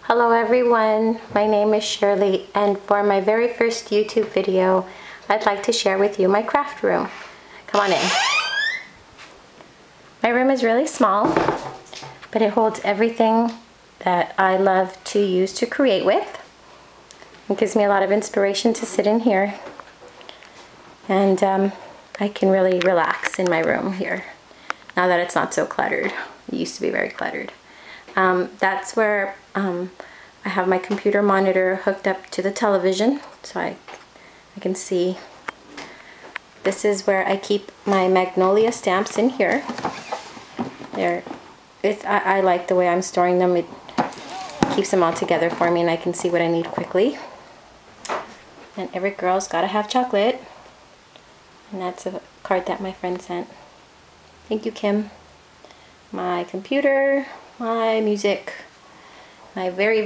Hello everyone, my name is Shirley, and for my very first YouTube video I'd like to share with you my craft room. Come on in. My room is really small, but it holds everything that I love to use to create with. It gives me a lot of inspiration to sit in here, and I can really relax in my room here now that it's not so cluttered. It used to be very cluttered. That's where I have my computer monitor hooked up to the television, so I can see. This is where I keep my Magnolia stamps in here. I like the way I'm storing them. It keeps them all together for me, and I can see what I need quickly. And every girl's gotta have chocolate. And that's a card that my friend sent. Thank you, Kim. My computer, my music, my very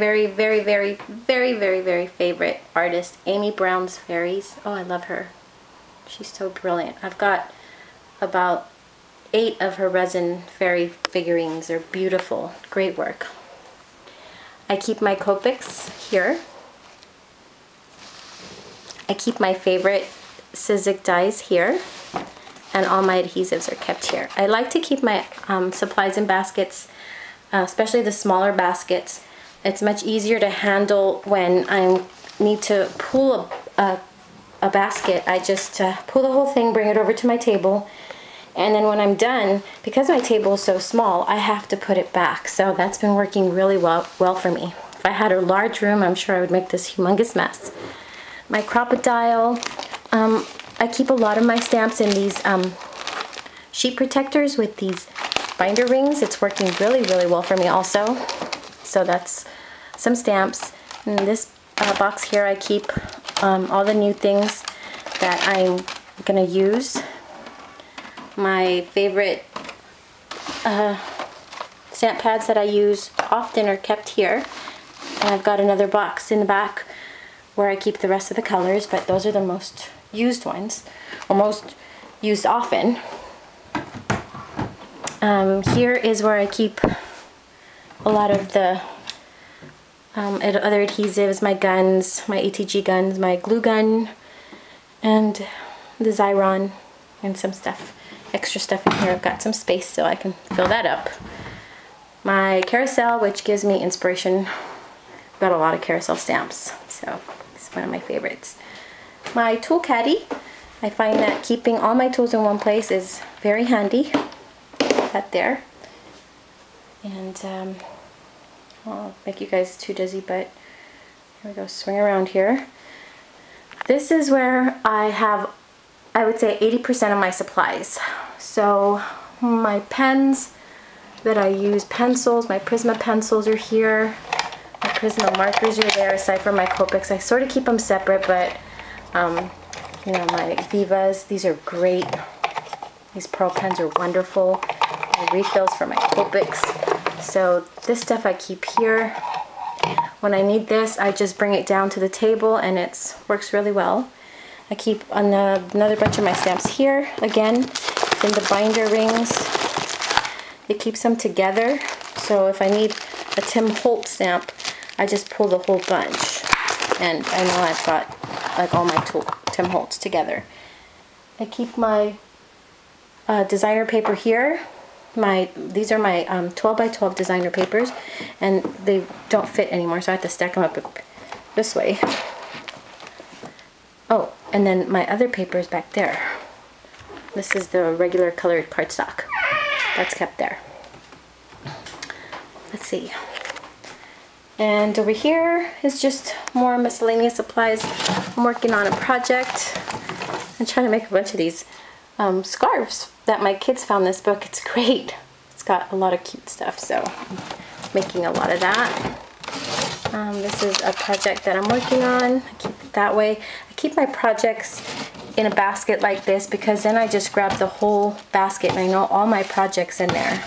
favorite artist, Amy Brown's Fairies. Oh, I love her. She's so brilliant. I've got about 8 of her resin fairy figurines. They're beautiful. Great work. I keep my Copics here. I keep my favorite Sizzix dies here. And all my adhesives are kept here. I like to keep my supplies in baskets, especially the smaller baskets. It's much easier to handle when I need to pull a basket. I just pull the whole thing, bring it over to my table, and then when I'm done, because my table is so small, I have to put it back. So that's been working really well for me. If I had a large room, I'm sure I would make this humongous mess. My Crop-A-Dile. I keep a lot of my stamps in these sheet protectors with these binder rings. It's working really well for me also. So that's some stamps. In this box here I keep all the new things that I'm gonna use. My favorite stamp pads that I use often are kept here. And I've got another box in the back where I keep the rest of the colors, but those are the most used ones, or most used often. Here is where I keep a lot of the other adhesives, my guns, my ATG guns, my glue gun, and the Xyron, and some stuff, extra stuff in here. I've got some space so I can fill that up. My carousel, which gives me inspiration. I've got a lot of carousel stamps, so it's one of my favorites. My tool caddy. I find that keeping all my tools in one place is very handy. That there. And I'll make you guys too dizzy, but here we go, swing around here. This is where I have, I would say, 80% of my supplies. So my pens that I use, pencils, my Prisma pencils are here. My Prisma markers are there, aside from my Copics. I sort of keep them separate, but you know, my Vivas, these are great. These pearl pens are wonderful. My refills for my Copics. So this stuff I keep here. When I need this, I just bring it down to the table, and it works really well. I keep another bunch of my stamps here, again, in the binder rings. It keeps them together. So if I need a Tim Holtz stamp, I just pull the whole bunch. And I know I've got like all my Tim Holtz together. I keep my designer paper here. These are my 12 by 12 designer papers, and they don't fit anymore, so I have to stack them up this way. Oh, and then my other paper is back there. This is the regular colored cardstock. That's kept there. Let's see. And over here is just more miscellaneous supplies. I'm working on a project. I'm trying to make a bunch of these scarves that my kids found this book. It's great. It's got a lot of cute stuff, so I'm making a lot of that. This is a project that I'm working on. I keep it that way. I keep my projects in a basket like this because then I just grab the whole basket and I know all my projects in there.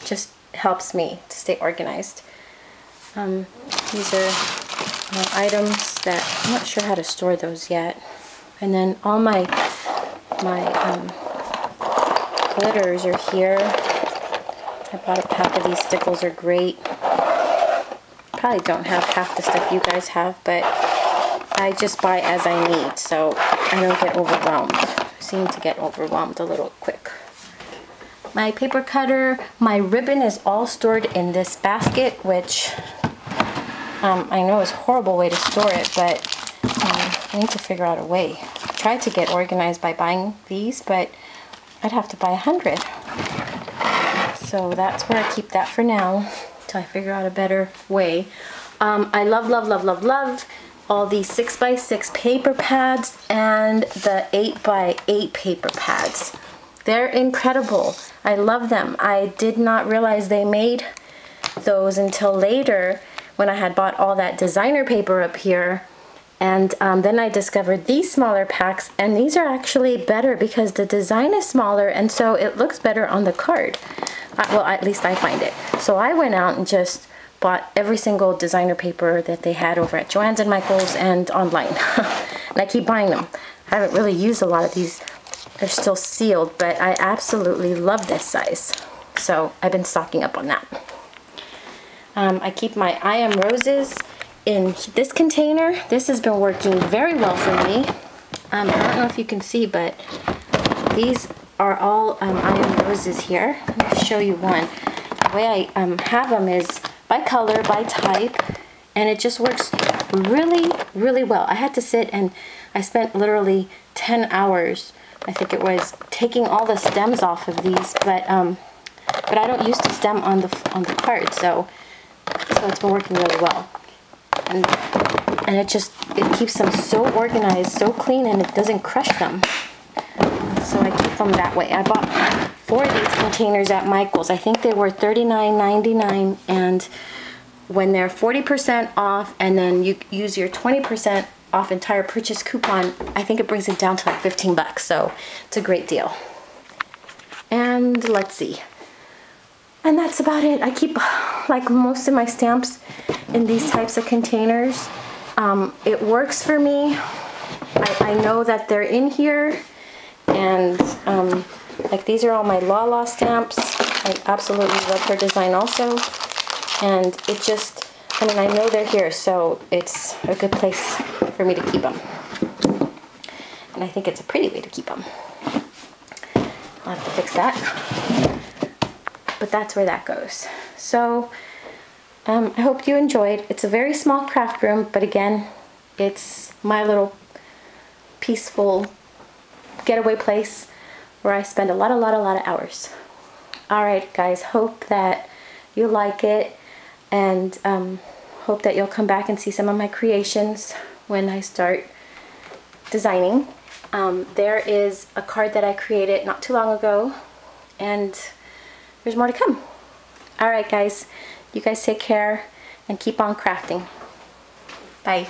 It just helps me to stay organized. These are items that I'm not sure how to store those yet. And then all my glitters are here. I bought a pack of these. Stickles are great. probably don't have half the stuff you guys have, but I just buy as I need, so I don't get overwhelmed. I seem to get overwhelmed a little quick. My paper cutter, my ribbon is all stored in this basket, which I know is a horrible way to store it, but I need to figure out a way. I tried to get organized by buying these, but I'd have to buy 100. So that's where I keep that for now, till I figure out a better way. I love, love, love, love, love all these 6x6 paper pads and the 8x8 paper pads. They're incredible. I love them. I did not realize they made those until later when I had bought all that designer paper up here. And then I discovered these smaller packs, and these are actually better because the design is smaller, and so it looks better on the card. Well, at least I find it. So I went out and just bought every single designer paper that they had over at Joann's and Michael's and online. And I keep buying them. I haven't really used a lot of these. They're still sealed, but I absolutely love this size. So I've been stocking up on that. I keep my I Am Roses in this container. This has been working very well for me. I don't know if you can see, but these are all I Am Roses here. Let me show you one. The way I have them is by color, by type, and it just works really, really well. I had to sit and I spent literally 10 hours, I think it was, taking all the stems off of these, but I don't use the stem on the card, so it's been working really well. And it keeps them so organized, so clean, and it doesn't crush them. So I keep them that way. I bought 4 of these containers at Michael's. I think they were $39.99, and when they're 40% off and then you use your 20% off entire purchase coupon, I think it brings it down to like 15 bucks, so it's a great deal. And let's see. And that's about it. I keep like most of my stamps in these types of containers. It works for me. I know that they're in here, and like these are all my Lala stamps. I absolutely love her design also, and it just, I mean, I know they're here, so it's a good place for me to keep them. And I think it's a pretty way to keep them. I'll have to fix that. But that's where that goes. So I hope you enjoyed. It's a very small craft room, but again, it's my little peaceful getaway place where I spend a lot of hours. Alright guys, hope that you like it, and hope that you'll come back and see some of my creations when I start designing. There is a card that I created not too long ago, and there's more to come. Alright guys, you guys take care and keep on crafting. Bye.